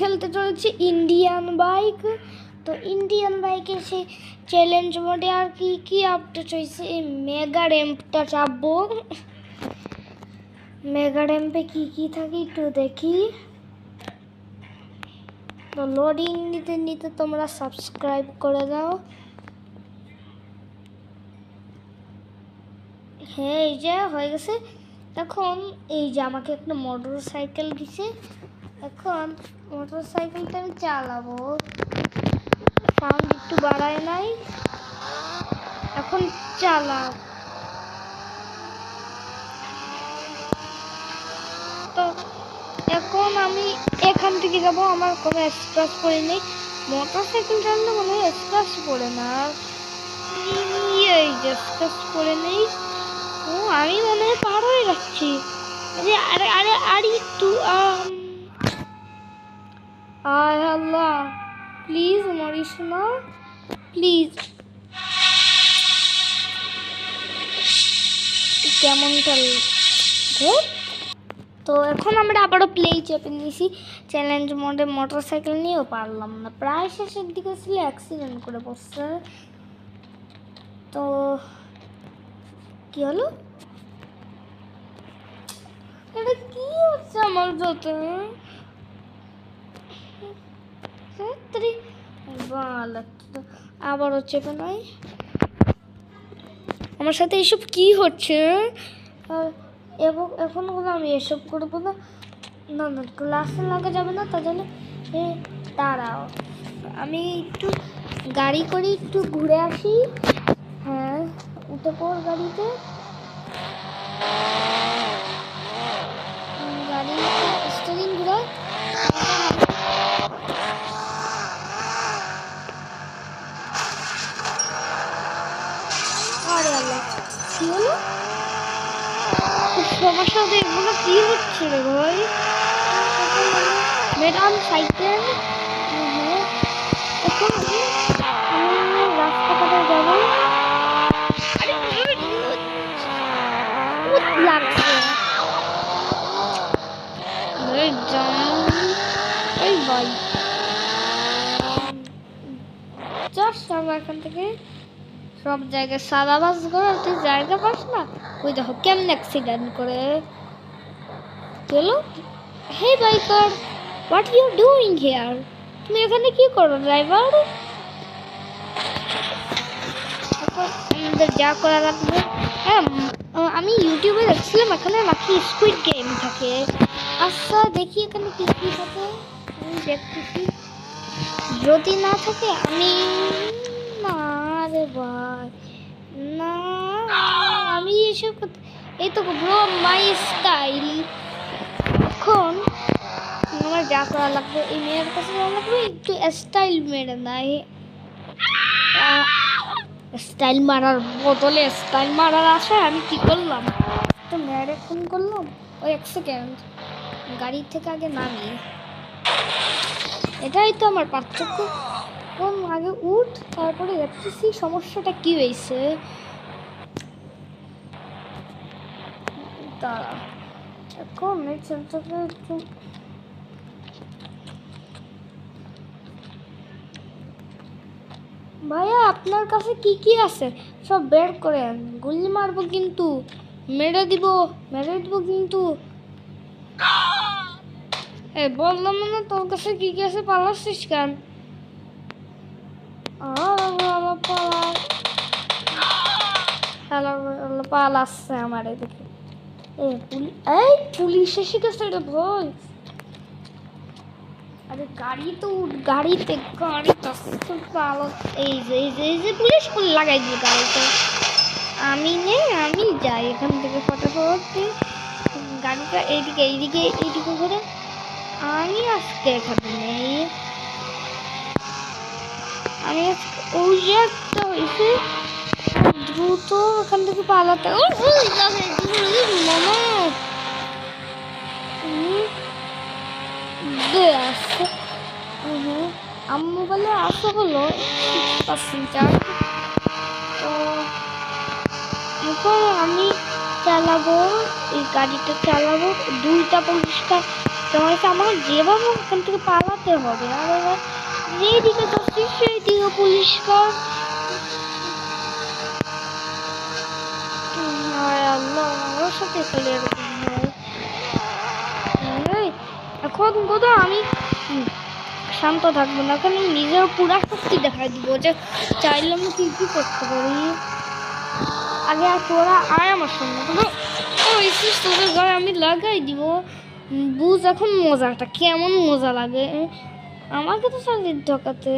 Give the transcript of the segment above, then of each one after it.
খেলতে চলেছি Indian bike. তো ইন্ডিয়ান বাইকের সেই চ্যালেঞ্জ মোডে আর কি কি আপডেট হয়েছে, এই মেগা র্যাম্পটা চাপবো। মেগা র্যাম্পে কি কি থাকে একটু দেখি। তো লোডিং নিতে নিতে তোমরা সাবস্ক্রাইব করে দাও। হ্যাঁ, এই যে হয়ে গেছে। এখন এই যে আমাকে একটা মোটর সাইকেল দিছে, এখন মোটর সাইকেলটা আমি চালাবো। সাউন্ড একটু বাড়ায় নাই, এখন চালাও। তো এখন আমি এখান থেকে যাবো, আমার কোনো স্ক্র্যাচ পড়ে নেই। মোটর সাইকেল চালালে মনে হয় স্ক্র্যাচ পড়ে না, এই যে স্ক্র্যাচ পড়ে নেই। ও আমি মনে হয় পার হয়ে যাচ্ছি। আরে আরে আরে আরে একটু আয় আল্লাহ, প্লিজ মরিস না, প্লিজ। কেমন চলছে? তো এখন আমরা আবারও প্লে চেপে নিয়েছি চ্যালেঞ্জ মোডে। মোটর সাইকেল নিয়েও পারলাম না, প্রায় শেষের দিকে ছিল, অ্যাক্সিডেন্ট করে বসছে। তো কি হলো, এটা কি হচ্ছে আমার সাথে? আবারও চেপে নাই, আমার সাথে এসব কি হচ্ছে? এখন হলো আমি এসব করবো না, না না ক্লাসে লাগা যাবে না। তার জন্য দাঁড়াও, আমি একটু গাড়ি করে একটু ঘুরে আসি। হ্যাঁ, উঠে পড় গাড়িতে। গাড়ি স্টিয়ারিং ঘুরে। আরে আল্লাহ, কি হলো? সমস্যা এগুলো কি হচ্ছে রে ভাই? ম্যাডাম সাইকেল, এখন আমি রাস্তাঘাটে যাবো। লাগছে এই ভাই, জাস্ট আমরা এখান থেকে সব জায়গায় সাদাবাস করে, তুই জায়গা পাস না। ওই দেখো কেমন অ্যাক্সিডেন্ট করে চলো। Hey biker, what you doing here? তুমি এখানে কি করো ড্রাইভার? আমাদের যা করা লাগবে। হ্যাঁ, আমি ইউটিউবে দেখছিলাম এখানে নাকি স্কুইড গেম থাকে। আচ্ছা দেখি এখানে কি কি থাকে, আমি দেখতেছি। যদি না থাকে আমি না রে ভাই, না আমি এসব এই তো ব্রো মাই স্টাইল। এখন আমার যা করা লাগবে, এই মেয়ের কাছে যাওয়া লাগবে, একটু স্টাইল মেরে নাই। স্টাইল মারার বদলে স্টাইল মারার আশায় আমি কি করলাম, তো মেয়েরে ফোন করলাম। ওই 1 সেকেন্ড, গাড়ি থেকে আগে নামি। এটাই তো আমার পার্থক্য। কোন আগে উঠ, তারপরে দেখতেছি সমস্যাটা কি হয়েছে। দাঁড়া, এখন এই ছেলেটাকে একটু ভাইয়া আপনার কাছে কি কি আছে সব বের করেন, গুলি মারবো কিন্তু, মেরে দিব কিন্তু। বললাম না তোর কাছে কি কি আছে, পালাচ্ছিস কেন? পালাচ্ছে আমার এদিকে। এই পুলিশ এসে গেছে রে ভাই। আরে গাড়ি তো গাড়িতে পালো। এই যে পুলিশ লাগাই দিয়ে গাড়িতে। আমি যাই এখান থেকে ফটাফট। গাড়িটা এইদিকে করে আমি আজকে এখানে নেই। আমি ওই যে একটা হয়েছে, দ্রুত এখান থেকে পালাতে। আম্মু বলে আসো হলো 6% চার্জ। তো এখন আমি চালাবো, এই গাড়িটা চালাবো। 2টা পুলিশটা তোমার আমার যেভাবে ওখান থেকে পালাতে হবে। আর এবার যেদিকে যাচ্ছি সেই দিকে পরিষ্কার। আল্লাহ আমার সাথে চলে এরকম হয়। এখন কোথাও আমি শান্ত থাকবো না, কারণ নিজের পুরা শক্তি দেখাই দিব যে চাইলে আমি কি কি করতে পারি। আগে আর তোরা আয় আমার সঙ্গে, তোদের গায়ে আমি লাগাই দিব। বুঝ এখন মজাটা কেমন মজা লাগে। আমাকে তো সাথে ঢোকাতে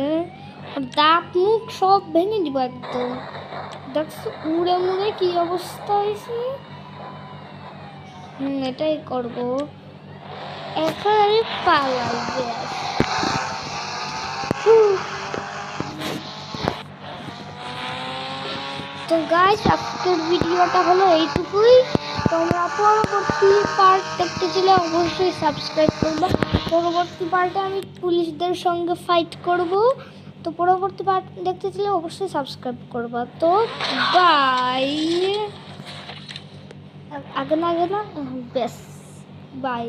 দাঁত মুখ সব ভেঙে দিব একদম। দেখছো উড়ে মুড়ে কি অবস্থা হয়েছে। এটাই করবো এখন আমি পালাই। তো গাইস আজকের ভিডিওটা হলো এইটুকুই। তোমরা পরবর্তী পার্ট দেখতে চাইলে অবশ্যই সাবস্ক্রাইব করবে। পরবর্তী পার্টে আমি পুলিশদের সঙ্গে ফাইট করব। তো পরবর্তী পার্ট দেখতে চাইলে অবশ্যই সাবস্ক্রাইব করবা। তো বাই। আগে না বেশ বাই।